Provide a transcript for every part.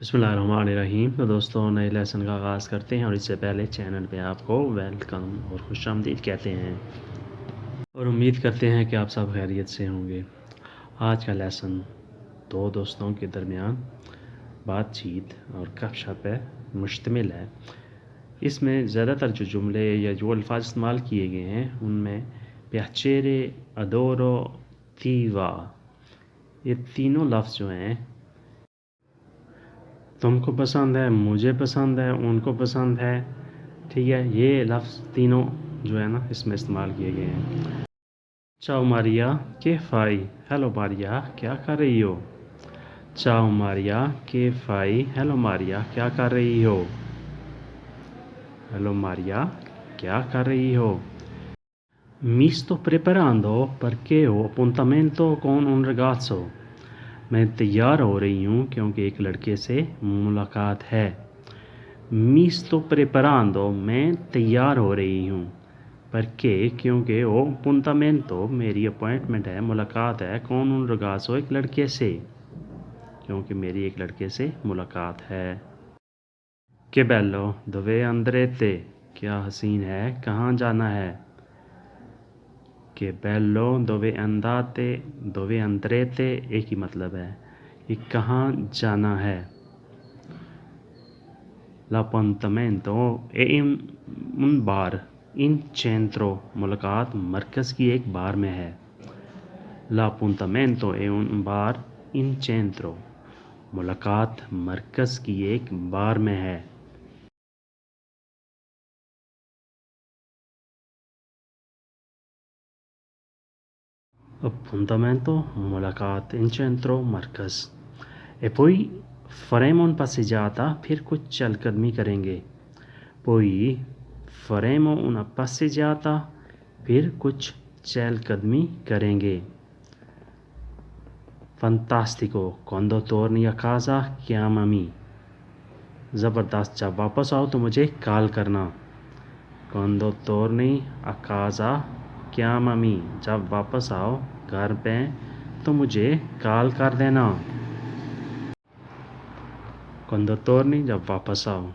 बिस्मिल्लाहिर्रहमानिर्रहीम। तो दोस्तों, नए लेसन का आगाज़ करते हैं और इससे पहले चैनल पे आपको वेलकम और खुशामदीद कहते हैं और उम्मीद करते हैं कि आप सब खैरियत से होंगे। आज का लेसन दो दोस्तों के दरमियान बातचीत और गपशप पे मुश्तमिल है। इसमें ज़्यादातर जो जुमले या जो अल्फाज इस्तेमाल किए गए हैं उनमें प्याचेरे, अडोरो, तीवा, ये तीनों लफ्ज़ जो हैं, तुमको पसंद है, मुझे पसंद है, उनको पसंद है, ठीक है, ये लफ्ज़ तीनों जो है ना इसमें इस्तेमाल किए गए हैं। चाओ मारिया, के फ़ाई, हेलो मारिया, क्या कर रही हो। चाओ मारिया, के फ़ाई, हेलो मारिया, क्या कर रही हो। हेलो मारिया, क्या कर रही हो। Mi sto preparando perché ho appuntamento con un ragazzo। मैं तैयार हो रही हूँ क्योंकि एक लड़के से मुलाकात है। Mi sto preparando, मैं तैयार हो रही हूँ। परके, क्योंकि वो appuntamento, मेरी अपॉइंटमेंट है, मुलाकात है, con un ragazzo, एक लड़के से, क्योंकि मेरी एक लड़के से मुलाकात है। Che bello, dove andrete, क्या हसीन है, कहाँ जाना है। Che bello, dove andate, dove andrete एक ही मतलब है, ये कहाँ जाना है। L'appuntamento è un bar in centro, मुलाकात मरकज़ की एक बार में है। L'appuntamento è un bar in centro, मुलाकात मरकज़ की एक बार में है। Appuntamento, मुलाकात, in centro, Markaz. E poi faremo un passeggiata, फिर कुछ चलकदमी करेंगे। Poi faremo una passeggiata, फिर कुछ चहलकदमी करेंगे। Fantastico, quando torni a casa chiamami। ज़बरदस्त, जब वापस आओ तो मुझे कॉल करना। Quando torni a casa chiamami, जब वापस आओ घर पे तो मुझे कॉल कर देना। Quando torni, जब वापस आओ।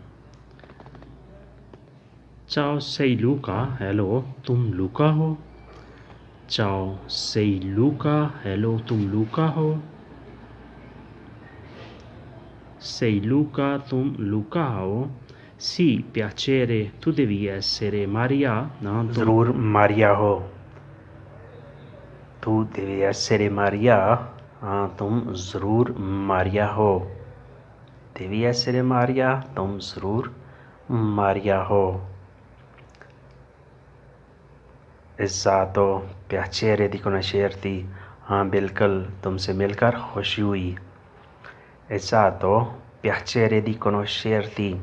Ciao, sei Luca, हेलो, तुम लूका हो। Ciao, sei Luca, हेलो, तुम लूका हो। Sei Luca, तुम लूका हो। Sì, piacere, tu devi essere Maria, ना तुम ज़रूर मारिया हो। Tu devi essere Maria, हाँ तुम ज़रूर मारिया हो। Devi essere Maria, तुम ज़रूर मारिया हो। Esatto, piacere di conoscerti, हाँ बिल्कुल, तुमसे मिलकर खुशी हुई। Esatto, piacere di conoscerti,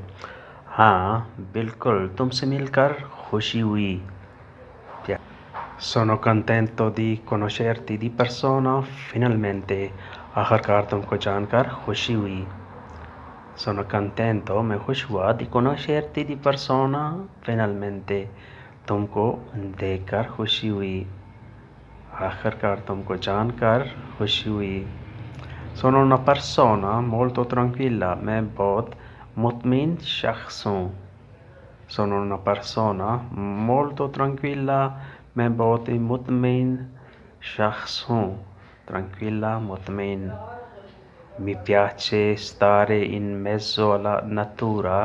हाँ बिल्कुल, तुमसे मिलकर खुशी हुई। Sono contento di conoscerti di persona, finalmente, आखिरकार तुमको जानकर खुशी हुई। Sono contento, मैं खुश हुआ, di conoscerti di persona, finalmente, तुमको देखकर खुशी हुई, आखिरकार तुमको जानकर खुशी हुई। Sono una persona molto tranquilla, मैं बहुत मुतमिन शख्स हूँ। Sono una persona molto tranquilla, मैं बहुत ही मुतमिन शख्स हूँ। Tranquilla, मुतमिन। Mi piace stare in mezzo alla natura,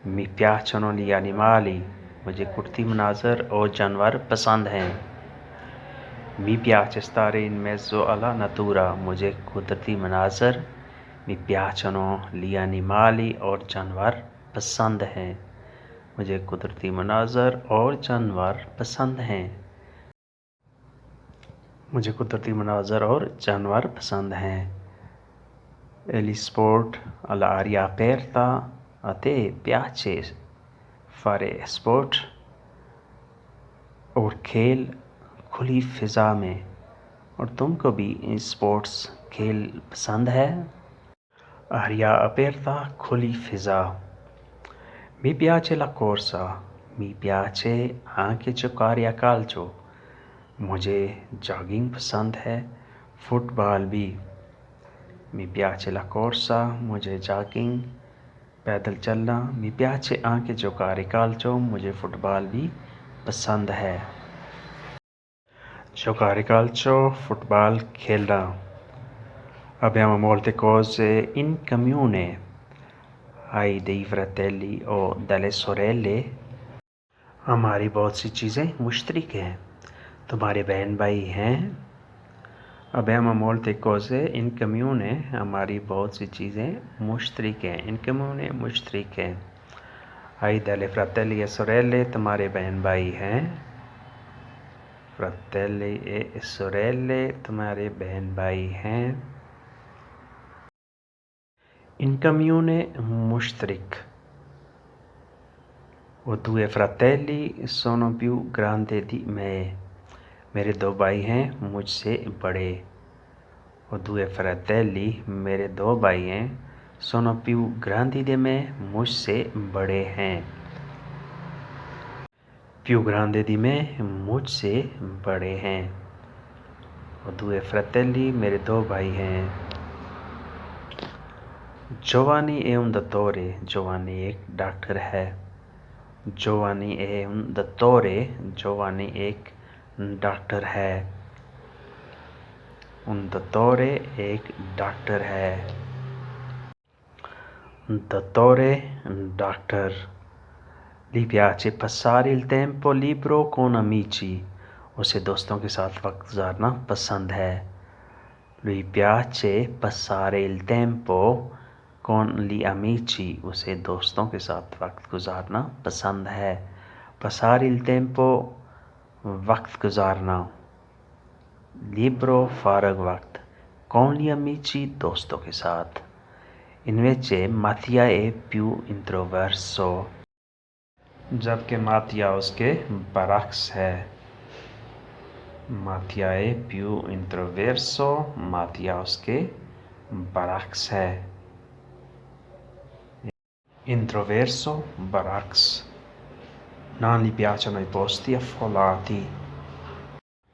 mi piacciono gli animali, मुझे कुदरती मनाज़र और जानवर पसंद हैं। Mi piace stare in mezzo alla natura, मुझे कुदरती मनाज़र, mi piacciono gli animali और जानवर पसंद हैं। मुझे कुदरती मनाज़र और जानवर पसंद हैं। मुझे कुदरती मनाज़र और जानवर पसंद हैं। Gli sport all'aria aperta, a te piace fare sport और खेल खुली फ़िज़ा में, और तुमको भी स्पोर्ट्स खेल पसंद है। Aria aperta, खुली फ़िज़ा। Mi piace la corsa, mi piace anche giocare a calcio, मुझे जॉगिंग पसंद है, फुटबॉल भी। Mi piace la corsa, मुझे जॉगिंग पैदल चलना। Mi piace anche giocare calcio, मुझे फुटबॉल भी पसंद है। Giocare calcio, फुटबॉल खेलना। Abbiamo molte cose in comune. Hai dei fratelli o delle sorelle? हमारी बहुत सी चीज़ें मुश्तरक हैं। तुम्हारे बहन भाई हैं? Abbiamo molte cose in comune. हमारी बहुत सी चीज़ें मुश्तरक हैं। In comune मुश्तरक हैं। Hai delle fratelli e sorelle? तुम्हारे बहन भाई हैं? Fratelli e sorelle, तुम्हारे बहन भाई हैं? In comune मुश्तरक। Ho due fratelli, sono più grandi di me. मेरे दो भाई हैं मुझसे बड़े। Ho due fratelli, मेरे दो भाई हैं। Sono più grandi di me, मुझसे बड़े हैं। Più grandi di me, मुझसे बड़े हैं। Ho due fratelli, मेरे दो भाई हैं। Giovanni è un dottore, Giovanni एक डॉक्टर है। Giovanni è un dottore, Giovanni एक डॉक्टर है। Un dottore एक डॉक्टर है। Dottore doctor. Gli piace passare il tempo libero con amici, उसे दोस्तों के साथ वक्त गुजारना पसंद है। Gli piace passare il tempo con gli amici, उसे दोस्तों के साथ वक्त गुजारना पसंद है। Passare il tempo वक्त गुजारना। Libero फारग वक्त। Con gli amici दोस्तों के साथ। Invece Mattia è più introverso, जबकि मातिया उसके बरक्स है। Mattia è più introverso, मातिया उसके बरक्स है। Introverso, बरक्स। Non gli piacciono i posti affollati,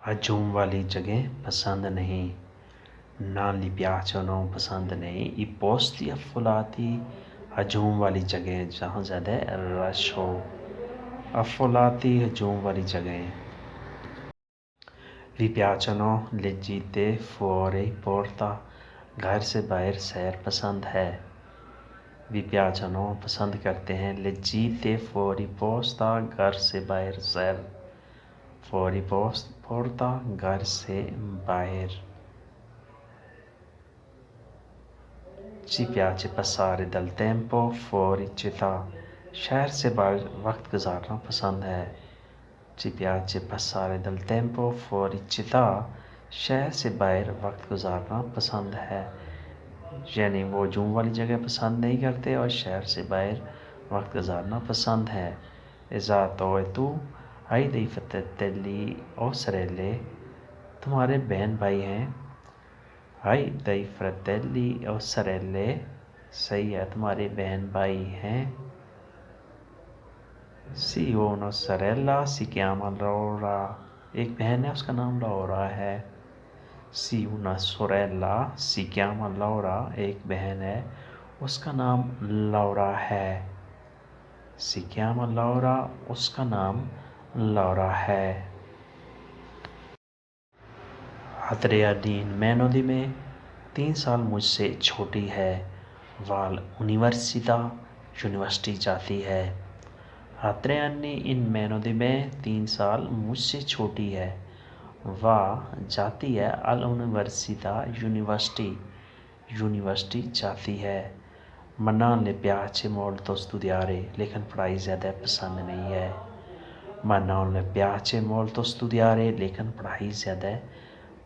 हजूम वाली जगह पसंद नहीं। Non gli piacciono पसंद नहीं। I posti affollati, हजूम वाली जगह जहाँ ज़्यादा रश हो। Affollati, हजूम वाली जगह। Vi piacciono le gite fuori porta, घर से बाहर सैर पसंद है। Vi piacciono पसंद करते हैं। Le gite fuori porta, घर से बाहर सैर। Fuori porta, घर से बाहर। Ci piace passare del tempo fuori città, शहर से बाहर वक्त गुजारना पसंद है। Ci piace passare del tempo fuori città, शहर से बाहर वक्त गुजारना पसंद है। यानी वो हजूम वाली जगह पसंद नहीं करते और शहर से बाहर वक्त गुजारना पसंद है। Esatto, e tu hai dei fratelli o sorelle? तुम्हारे बहन भाई हैं? Hai dei fratelli o sorelle? सही है, तुम्हारे बहन भाई हैं? Sì, ho una sorella, si chiama Laura. एक बहन है, उसका नाम लौरा है। Sì, una sorella, si chiama Laura. एक बहन है, उसका नाम लौरा है। Si chiama Laura, उसका नाम लौरा है। Adrianine meno di me, 3 साल मुझसे छोटी है। वाल यूनिवर्सिटा, यूनिवर्सिटी जाती है। Adrianine in meno di me, 3 साल मुझसे छोटी है। वह जाती है अल यूनिवर्सिटा, यूनिवर्सिटी, यूनिवर्सिटी जाती है। मन्ना ले piace molto studiare, लेकिन पढ़ाई ज़्यादा पसंद नहीं है। मन्ना ले piace molto studiare, लेकिन पढ़ाई ज़्यादा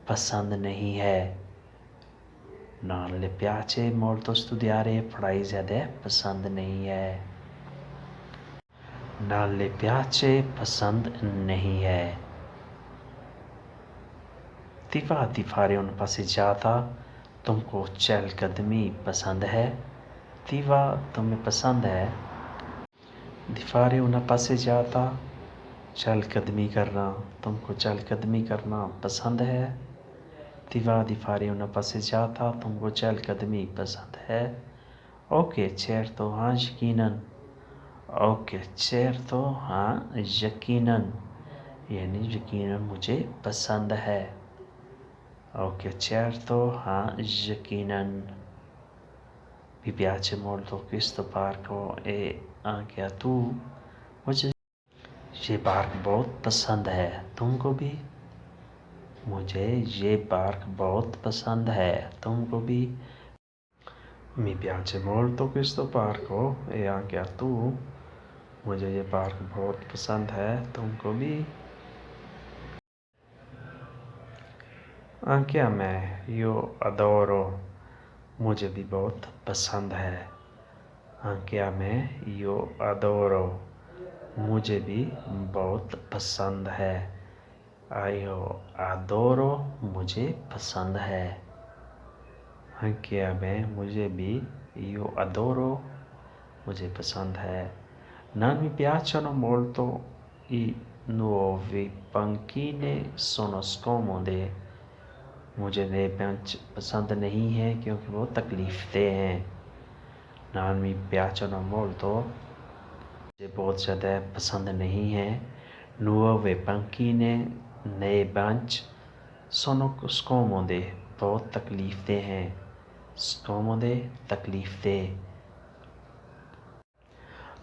पसंद नहीं है। Non le piace molto studiare, पढ़ाई ज़्यादा पसंद नहीं है। Non le piace पसंद नहीं है। Ti va di fare una passeggiata? तुमको चहलकदमी पसंद है? Ti va तुम्हें पसंद है? Di fare una passeggiata? चहलकदमी करना। तुमको चहलकदमी करना पसंद है? ti va di fare una passeggiata? तुमको चहलकदमी पसंद है? ओके certo हाँ यकीनन। ओके certo हाँ यकीनन, यानी यकीनन मुझे पसंद है। ओके certo हाँ यकीनन। Mi piace molto questo parco e anche a tu? मुझे ये पार्क बहुत पसंद है, तुमको भी? मुझे ये पार्क बहुत पसंद है, तुमको भी? Mi piace molto questo parco e anche a tu? मुझे ये पार्क बहुत पसंद है, तुमको भी? Anche a me, io adoro, मुझे भी बहुत पसंद है। Anche a me, io adoro, मुझे भी बहुत पसंद है। Io adoro, मुझे पसंद है। Anche a me, मुझे भी, io adoro, मुझे पसंद है। Non mi piacciono molto i nuovi panchine, sono scomode। मुझे नए बेंच पसंद नहीं है क्योंकि वो तकलीफ़देह हैं। Non mi piacciono molto, मुझे बहुत ज़्यादा पसंद नहीं है। Nuove panchine, नए बेंच। Sono scomode, बहुत तकलीफ़देह हैं। Scomode, तकलीफ़देह।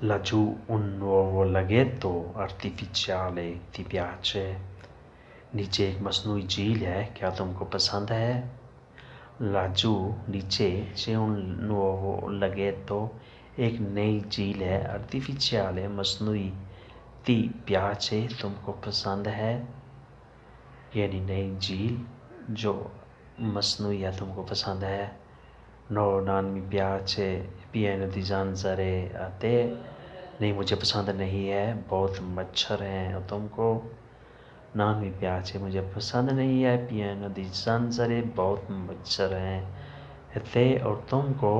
Laggiù un nuovo laghetto artificiale, ti piace? नीचे एक मसनूई झील है, क्या तुमको पसंद है? Laggiù, नीचे, c'è un nuovo laghetto, एक नई झील है, artificiale, मसनूई। Ti piace, तुमको पसंद है, यानी नई झील जो मसनूई है, तुमको पसंद है। No, non mi piace, pieno di zanzare a te? नहीं, मुझे पसंद नहीं है, बहुत मच्छर हैं। और तुमको? Non mi piace, मुझे पसंद नहीं है, pieno di zanzare, बहुत मच्छर हैं। E te, और तुमको?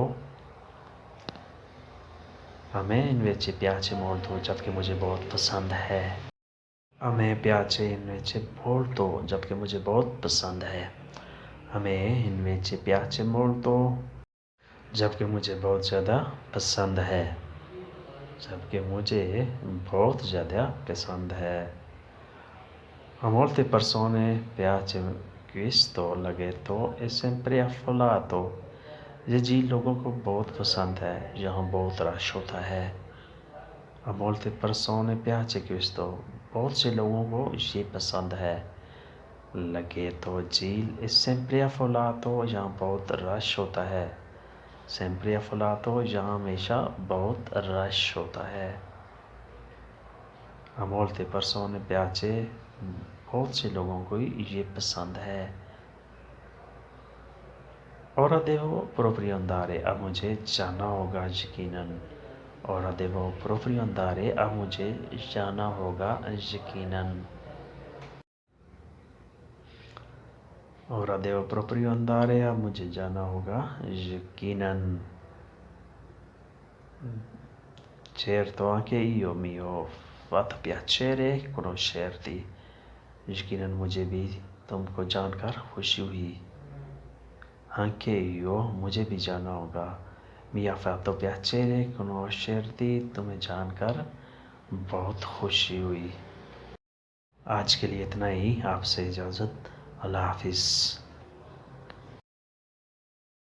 A me invece piace molto, जबकि मुझे बहुत पसंद है। A me piace invece molto, जबकि मुझे बहुत पसंद है। A me invece piace molto, जबकि मुझे बहुत ज़्यादा पसंद है। जबकि मुझे बहुत ज़्यादा पसंद है। A molte persone piace questo laghetto è sempre affollato। ये झील लोगों को बहुत पसंद है, यहाँ बहुत रश होता है। A molte persone piace questo, बहुत से लोगों को ये पसंद है। laghetto झील è sempre affollato, यहाँ बहुत रश होता है। sempre affollato, यहाँ हमेशा बहुत रश होता है। A molte persone piace, बहुत से लोगों को ये पसंद है। Ora devo proprio andare, अब मुझे जाना होगा यकीनन। Ora devo proprio andare, अब मुझे जाना होगा यकीनन। Ora devo proprio andare, अब मुझे जाना होगा यकीनन। Certo, anche io mi ho fatto piacere conoscerti। यकीनन मुझे भी तुमको जानकर खुशी हुई। Anche io, मुझे भी जाना होगा। Mi ha fatto piacere conoscerti, तुम्हें जानकर बहुत खुशी हुई। आज के लिए इतना ही, आपसे इजाज़त। अल्लाह हाफिज़।